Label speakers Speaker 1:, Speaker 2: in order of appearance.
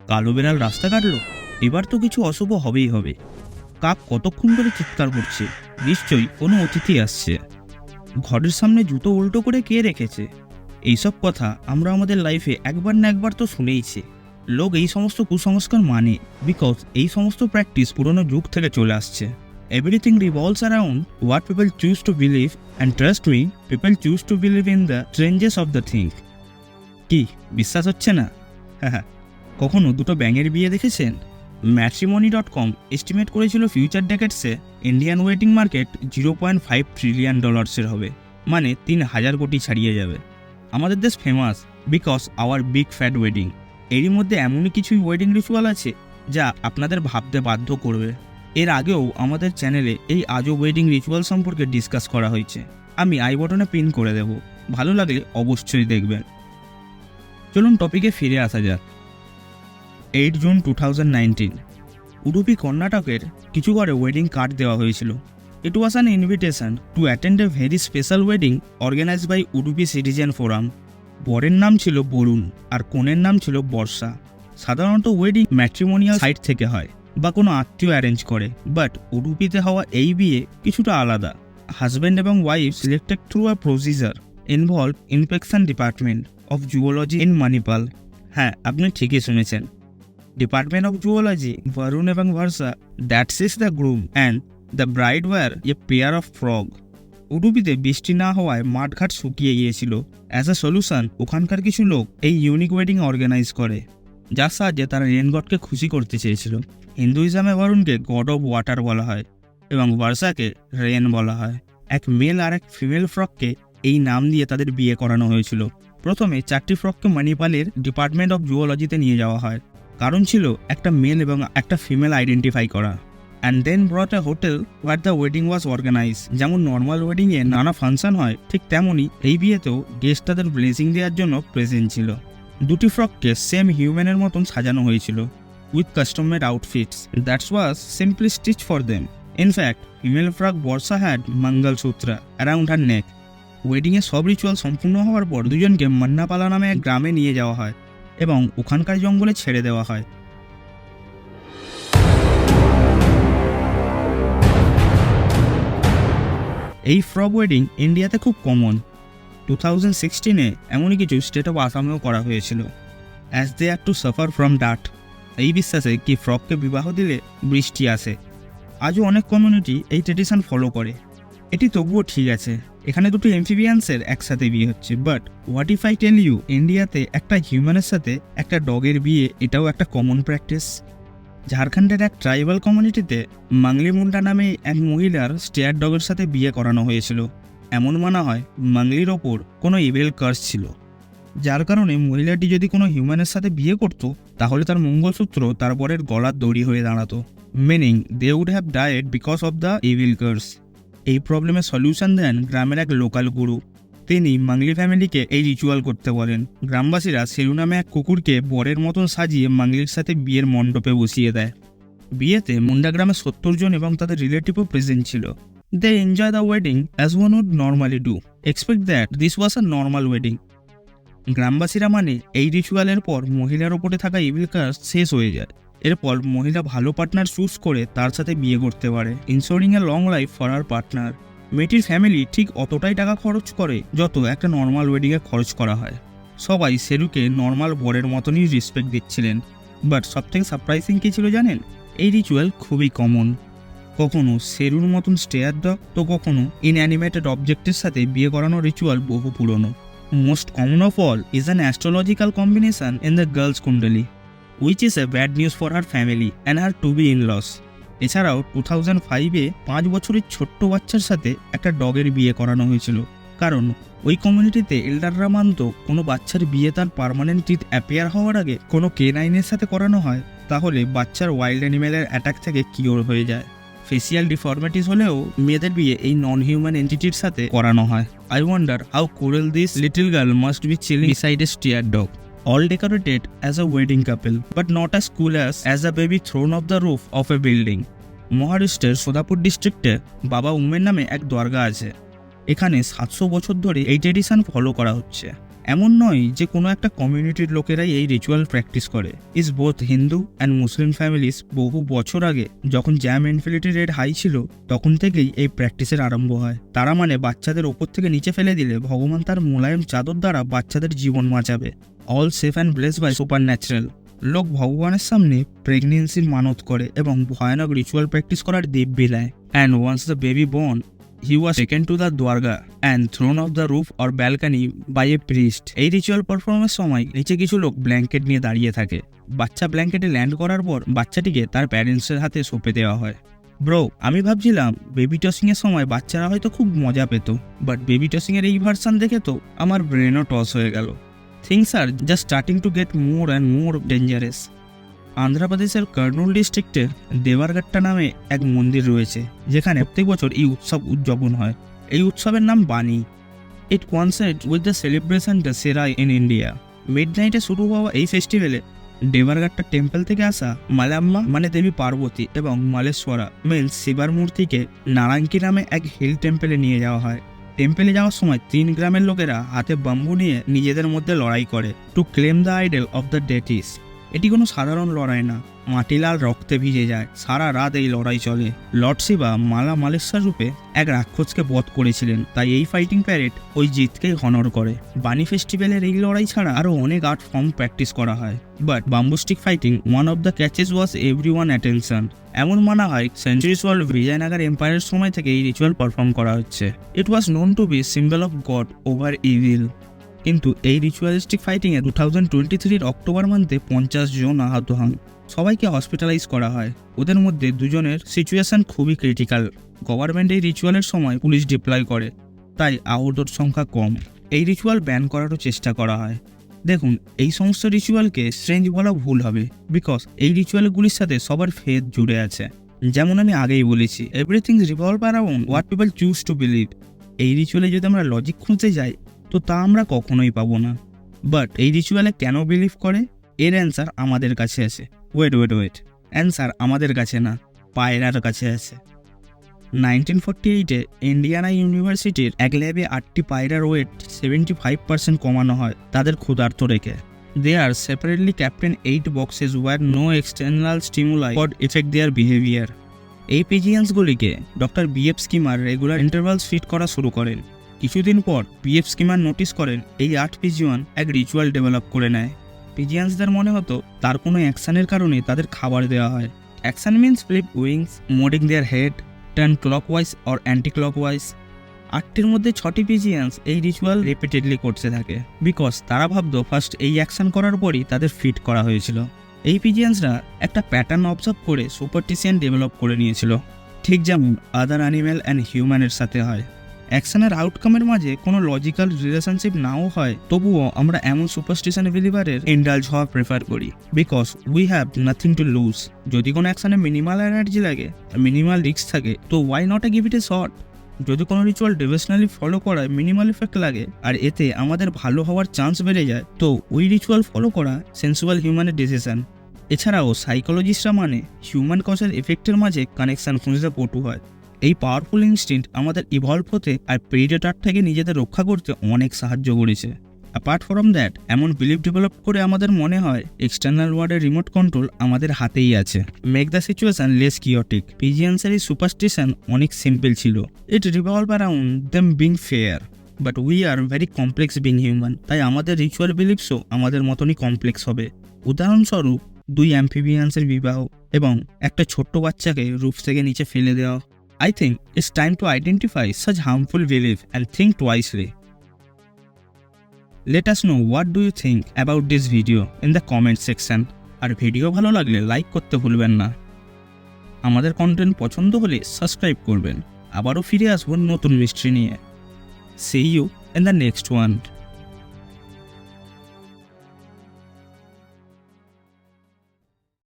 Speaker 1: কালো বেড়াল রাস্তা কাটলো, এবার তো কিছু অশুভ হবেই হবে। কাক কতক্ষণ ধরে চিৎকার করছে, নিশ্চয়ই কোনো অতিথি আসছে। ঘরের সামনে জুতো উল্টো করে কে রেখেছে? এইসব কথা আমরা আমাদের লাইফে একবার না একবার তো শুনেইছি। লোক এই সমস্ত কুসংস্কার মানে, বিকজ এই সমস্ত প্র্যাকটিস পুরনো যুগ থেকে চলে আসছে। Everything revolves around what people choose to believe, and trust me, people choose to believe in the strangeness of the thing. কি বিশ্বাস হচ্ছে না? হ্যাঁ, কখনো দুটো ব্যাঙের বিয়ে দেখেছেন? ম্যাট্রিমনি.com এস্টিমেট করেছিল ফিউচার ডেকেডসে ইন্ডিয়ান ওয়েডিং মার্কেট $0.5 ট্রিলিয়ন হবে, মানে 3,000 কোটি ছাড়িয়ে যাবে। আমাদের দেশ famous because our big fat wedding. এরই মধ্যে এমনই কিছু ওয়েডিং রিচুয়াল আছে যা আপনাদের ভাবতে বাধ্য করবে। এর আগেও আমাদের চ্যানেলে এই আজব ওয়েডিং রিচুয়াল সম্পর্কে ডিসকাস করা হয়েছে, আমি আই বটনে পিন করে দেব, ভালো লাগলে অবশ্যই দেখবেন। চলুন টপিকে ফিরে আসা যাক। 8 জুন 2019 উডুপি কর্ণাটকের কিছু ঘরে ওয়েডিং কার্ড দেওয়া হয়েছিল। It was an invitation to attend a very special wedding organised by Udupi citizen forum. বরের নাম ছিল বরুণ আর কনের নাম ছিল বর্ষা। সাধারণত ওয়েডিং ম্যাট্রিমোনিয়াল সাইট থেকে হয় বা কোনো আত্মীয় অ্যারেঞ্জ করে, বাট উডুপিতে হওয়া এই বিয়ে কিছুটা আলাদা। হাজব্যান্ড এবং wife selected through a procedure involve inspection department of zoology in Manipal. হ্যাঁ, আপনি ঠিকই শুনেছেন, ডিপার্টমেন্ট অফ জুওলজি। বরুণ এবং Varsha, that's is the groom, and the bride were a pair of frog. উডুপিতে বৃষ্টি না হওয়ায় মাঠঘাট শুকিয়ে গিয়েছিল। অ্যাজ এ সলিউশন ওখানকার কিছু লোক এই ইউনিক ওয়েডিং অর্গানাইজ করে, যার সাহায্যে তারা রেন গডকে খুশি করতে চেয়েছিল। হিন্দুইজমে বরুণকে গড অফ ওয়াটার বলা হয় এবং বর্ষাকে রেন বলা হয়। এক মেল আর এক ফিমেল ফ্রককে এই নাম দিয়ে তাদের বিয়ে করানো হয়েছিল। প্রথমে 4টি ফ্রককে মণিপালের ডিপার্টমেন্ট অফ জুওলজিতে নিয়ে যাওয়া হয়, কারণ ছিল একটা মেল এবং একটা ফিমেল আইডেন্টিফাই করা। And then brought a hotel where the wedding was organise. যেমন নর্মাল ওয়েডিংয়ে নানা ফাংশন হয়, ঠিক তেমনই এই বিয়েতেও গেস্ট তাদের ব্লেসিং দেওয়ার জন্য প্রেজেন্ট ছিল। দুটি ফ্রককে সেম হিউম্যানের মতন সাজানো হয়েছিল with custom made outfits that's was simply stitch for them. In fact female frock Varsha had mangalsutra around her neck. ওয়েডিংয়ের সব রিচুয়াল সম্পূর্ণ হওয়ার পর দুজনকে মন্নাপালা নামে এক গ্রামে নিয়ে যাওয়া হয় এবং ওখানকার জঙ্গলে ছেড়ে দেওয়া হয়। এই ফ্রগ ওয়েডিং ইন্ডিয়াতে খুব কমন। 2016-এ এমনই কিছু স্টেট অফ আসামেও করা হয়েছিল, as they are to suffer from ডাট। এই বিশ্বাসে কি ফ্রগকে বিবাহ দিলে বৃষ্টি আসে। আজও অনেক কমিউনিটি এই ট্রেডিশন ফলো করে। এটি তবুও ঠিক আছে, এখানে দুটো এমফিবিয়ান্সের একসাথে বিয়ে হচ্ছে। But what if I tell you, ইন্ডিয়াতে একটা হিউম্যানের সাথে একটা ডগের বিয়ে, এটাও একটা কমন প্র্যাকটিস। ঝাড়খণ্ডের এক ট্রাইবাল কমিউনিটিতে মাংলি মুন্ডা নামে এক মহিলার স্টেয়ার ডগের সাথে বিয়ে করানো হয়েছিল। এমন মানা হয় মাংলির ওপর কোনো ইভিল কার্স ছিল, যার কারণে মহিলাটি যদি কোনো হিউম্যানের সাথে বিয়ে করত তাহলে তার মঙ্গলসূত্র তার বরের গলার দড়ি হয়ে দাঁড়াতো, meaning they would have died because of the evil curse. এই প্রবলেমের সলিউশন দেন গ্রামের এক লোকাল গুরু। তিনি মাংলি ফ্যামিলিকে এই রিচুয়াল করতে বলেন। গ্রামবাসীরা সেলু নামে এক কুকুরকে বরের মতন সাজিয়ে মাংলির সাথে বিয়ের মণ্ডপে বসিয়ে দেয়। বিয়েতে মুন্ডা গ্রামে 70 জন এবং তাদের রিলেটিভও প্রেজেন্ট ছিল। They enjoy the wedding as one would normally do, expect that this was a normal wedding. গ্রামবাসীরা মানে এই রিচুয়ালের পর মহিলার ওপরে থাকা ইভিল কার্স শেষ হয়ে যায়। এরপর মহিলা ভালো পার্টনার চুজ করে তার সাথে বিয়ে করতে পারে, ensuring a long life for her partner. মেয়েটির ফ্যামিলি ঠিক অতটাই টাকা খরচ করে যত একটা নর্মাল ওয়েডিংয়ে খরচ করা হয়। সবাই সেরুকে নর্মাল বরের মতনই রেসপেক্ট দিচ্ছিলেন। বাট সবথেকে সারপ্রাইজিং কী ছিল জানেন? এই রিচুয়াল খুবই কমন। কখনো সেরুর মতন স্টেয়ার ডগ, তো কখনো ইনঅ্যানিমেটেড অবজেক্টের সাথে বিয়ে করানো রিচুয়াল বহু পুরনো। Most common of all is an astrological combination in the girls kundali, which is a bad news for her family and her to-be in-laws. এছাড়াও 2005-এ 5 বছরের ছোট্ট বাচ্চার সাথে একটা ডগের বিয়ে করানো হয়েছিল, কারণ ওই কমিউনিটিতে এল্ডাররা মানত কোনো বাচ্চার বিয়ে তার পার্মানেন্ট টিথ অ্যাপিয়ার হওয়ার আগে কোনো কেনাইনের সাথে করানো হয়, তাহলে বাচ্চার ওয়াইল্ড অ্যানিমেলের অ্যাটাক থেকে কিওর হয়ে যায়। ফেসিয়াল ডিফর্মিটিস হলেও মেয়েদের বিয়ে এই নন হিউম্যান এন্টিটির সাথে করানো হয়। I wonder how cruel this little girl must be chilling beside a stair dog, all decorated as a wedding couple, but not as cool as a baby thrown off the roof of a building. মহারাষ্ট্রের সোদাপুর ডিস্ট্রিক্টে বাবা উমের নামে এক দরগা আছে। এখানে 700 বছর ধরে এই ট্রেডিশন ফলো করা হচ্ছে। এমন নয় যে কোনো একটা কমিউনিটির লোকেরাই এই রিচুয়াল প্র্যাকটিস করে। Is both Hindu and Muslim families বহু বছর আগে যখন জ্যাম ইনফিনিটি রেট হাই ছিল তখন থেকেই এই প্র্যাকটিসের আরম্ভ হয়। তারা মানে বাচ্চাদের ওপর থেকে নিচে ফেলে দিলে ভগবান তার মোলায়েম চাদর দ্বারা বাচ্চাদের জীবন বাঁচাবে। All safe and blessed by supernatural. লোক ভগবানের সামনে প্রেগনেন্সির মানত করে এবং ভয়ানক রিচুয়াল প্র্যাকটিস করার দেব বিলায়। And once the baby born he was taken to the dwarga and thrown off the roof or balcony by a priest. এই রিচুয়াল পারফরমেন্সের সময় নিচে কিছু লোক ব্ল্যাঙ্কেট নিয়ে দাঁড়িয়ে থাকে। বাচ্চা ব্ল্যাঙ্কেটে ল্যান্ড করার পর বাচ্চাটিকে তার প্যারেন্টসের হাতে সঁপে দেওয়া হয়। ব্রো, আমি ভাবছিলাম বেবি টসিংয়ের সময় বাচ্চারা হয়তো খুব মজা পেত, বাট বেবি টসিংয়ের এই ভার্সান দেখে তো আমার ব্রেনও টস হয়ে গেল। Things are just starting to get more and more dangerous. আন্ধ্রপ্রদেশের কর্নুল ডিস্ট্রিক্টে দেবারঘাট্টা নামে এক মন্দির রয়েছে যেখানে প্রত্যেক বছর এই উৎসব উদযাপন হয়। এই উৎসবের নাম Bani. It coincides with the celebration Dussehra in India. মিডনাইটে শুরু হওয়া এই ফেস্টিভ্যালে দেবারঘাট্টা টেম্পল থেকে আসা মালাম্মা মানে দেবী পার্বতী এবং মালেশ্বরা মিন্স শিবার মূর্তিকে নারাঙ্কি নামে এক হিল টেম্পলে নিয়ে যাওয়া হয়। টেম্পলে যাওয়ার সময় 3 গ্রামের লোকেরা হাতে বাম্বু নিয়ে নিজেদের মধ্যে লড়াই করে to claim the idol of the deities. এটি কোনো সাধারণ লড়াই না, মাটি লাল রক্তে ভিজে যায়। সারা রাত এই লড়াই চলে। লর্ড শিবা মালা মালেশ্বর রূপে এক রাক্ষসকে বধ করেছিলেন, তাই এই ফাইটিং প্যারেড ওই জিতকেই হনর করে। বানি ফেস্টিভ্যালের এই লড়াই ছাড়া আরও অনেক আর্ট ফর্ম প্র্যাকটিস করা হয়, but bamboo stick fighting one of the catches was everyone attention. এমন মানা হয় সেঞ্চুরিজ ওয়ার্ল্ড বিজয়নগর এম্পায়ারের সময় থেকে এই রিচুয়াল পারফর্ম করা হচ্ছে। It was known to be symbol of god over evil. কিন্তু এই রিচুয়ালিস্টিক ফাইটিংয়ে 2023 অক্টোবর মান্থে 50 জন আহত হন। সবাইকে হসপিটালাইজ করা হয়। ওদের মধ্যে 2 জনের সিচুয়েশন খুবই ক্রিটিক্যাল। গভর্নমেন্ট এই রিচুয়ালের সময় পুলিশ ডিপ্লয় করে, তাই আহতর সংখ্যা কম। এই রিচুয়াল ব্যান করারও চেষ্টা করা হয়। দেখুন, এই সমস্ত রিচুয়ালকে স্ট্রেঞ্জ বলা ভুল হবে, বিকজ এই রিচুয়ালগুলির সাথে সবার ফেথ জুড়ে আছে। যেমন আমি আগেই বলেছি, everything revolve around what people choose to believe. এই রিচুয়ালে যদি আমরা লজিক খুঁজতে যাই তো তা আমরা কখনোই পাবো না। বাট এই রিচুয়ালে কেন বিলিভ করে, এর অ্যান্সার আমাদের কাছে আছে। ওয়েট, অ্যান্সার আমাদের কাছে না, পায়রার কাছে আছে। 1948-এ ইন্ডিয়ানা ইউনিভার্সিটির এক ল্যাবে 8টি পায়রার ওয়েট 75% কমানো হয় তাদের ক্ষুধার্ত রেখে। দে আর separately kept in 8 boxes where no external stimuli could affect their behavior. এই পিজিয়ান্সগুলিকে doctor BF Skinner regular intervals feed করা শুরু করেন। কিছুদিন পর BF স্কিমার নোটিস করেন এই 8 পিজিয়ন এক রিচুয়াল ডেভেলপ করে নেয়। পিজিয়ান্সদের মনে হতো তার কোনো অ্যাকশনের কারণে তাদের খাবার দেওয়া হয়। Action means flip wings, nodding their head, turn clockwise or anti clockwise. 8টির মধ্যে 6টি পিজিয়ান্স এই রিচুয়াল রিপিটেডলি করতে থাকে, বিকজ তারা ভাবতো ফার্স্ট এই অ্যাকশন করার পরই তাদের ফিট করা হয়েছিল। এই পিজিয়ান্সরা একটা প্যাটার্ন অবজার্ভ করে সুপারস্টিশন ডেভেলপ করে নিয়েছিল, ঠিক যেমন আদার অ্যানিম্যাল অ্যান্ড হিউম্যানের সাথে হয়। অ্যাকশনের আউটকামের মাঝে কোনো লজিক্যাল রিলেশনশিপ নাও হয়, তবুও আমরা এমন সুপারস্টিশন বিলিভারের ইন্ডালজ হওয়া প্রেফার করি, because we have nothing to lose. যদি কোনো অ্যাকশনে মিনিমাল এনার্জি লাগে, মিনিমাল রিস্ক থাকে, তো why not give it a shot. যদি কোনো রিচুয়াল ডিভোশনালি ফলো করায় মিনিমাল ইফেক্ট লাগে আর এতে আমাদের ভালো হওয়ার চান্স বেড়ে যায়, তো ওই রিচুয়াল ফলো করা সেন্সুয়াল হিউম্যানের ডিসিশন। এছাড়াও সাইকোলজিস্টরা মানে হিউম্যান কজের এফেক্টের মাঝে কানেকশন খুঁজতে পটু হয়। এই পাওয়ারফুল ইনস্টিংক্ট আমাদের ইভলভ হতে আর প্রেডেটর থেকে নিজেদের রক্ষা করতে অনেক সাহায্য করেছে। অ্যাপার্ট ফ্রম দ্যাট, এমন বিলিভ ডেভেলপ করে আমাদের মনে হয় এক্সটার্নাল ওয়ার্ল্ডের রিমোট কন্ট্রোল আমাদের হাতেই আছে। Make the situation less chaotic. পিজিয়ান্সের এই সুপারস্টিশন অনেক সিম্পল ছিল। It revolve around them being fair, but we are very complex being human. তাই আমাদের রিচুয়াল বিলিভসও আমাদের মতনই কমপ্লেক্স হবে। উদাহরণস্বরূপ 2 অ্যাম্ফিবিয়ান্সের বিবাহ এবং একটা ছোট্ট বাচ্চাকে রুফ থেকে নিচে ফেলে দেওয়া। I think it's time to identify such harmful belief and think twicely. Let us know what do you think about this video in the comment section. আর ভিডিও ভালো লাগলে লাইক করতে ভুলবেন না। আমাদের কন্টেন্ট পছন্দ হলে সাবস্ক্রাইব করবেন। আবারও ফিরে আসবো নতুন মিস্ট্রি নিয়ে। See you in the next one.